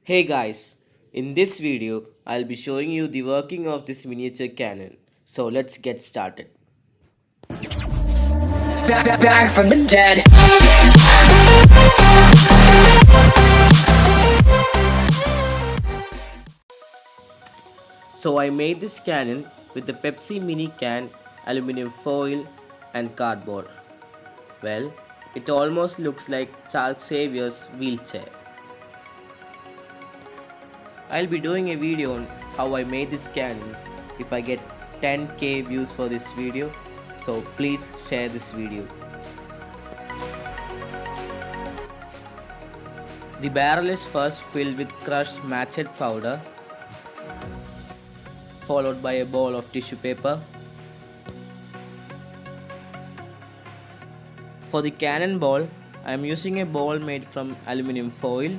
Hey guys, in this video I'll be showing you the working of this miniature cannon. So let's get started. Back from the dead. So I made this cannon with the Pepsi mini can, aluminum foil and cardboard. Well, it almost looks like Charles Xavier's wheelchair. I'll be doing a video on how I made this cannon if I get 10k views for this video. So please share this video. The barrel is first filled with crushed matchhead powder, followed by a ball of tissue paper. For the cannonball, I am using a ball made from aluminum foil.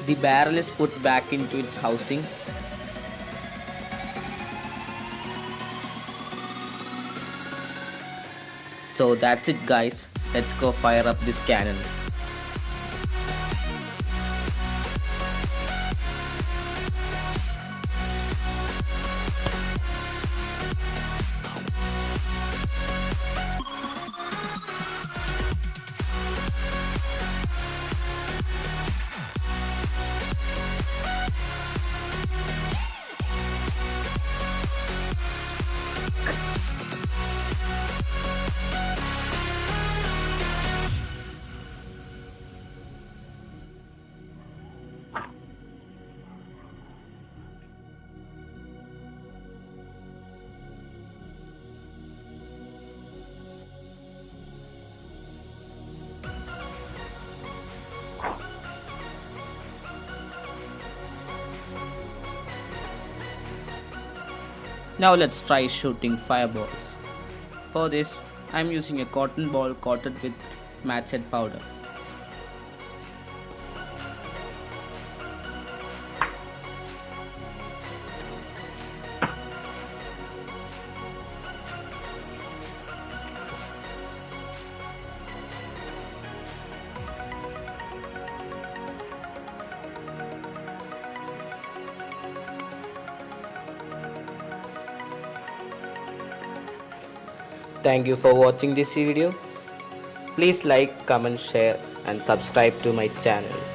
The barrel is put back into its housing. So that's it guys, let's go fire up this cannon. Now let's try shooting fireballs. For this, I am using a cotton ball coated with matchhead powder. Thank you for watching this video. Please like, comment, share and subscribe to my channel.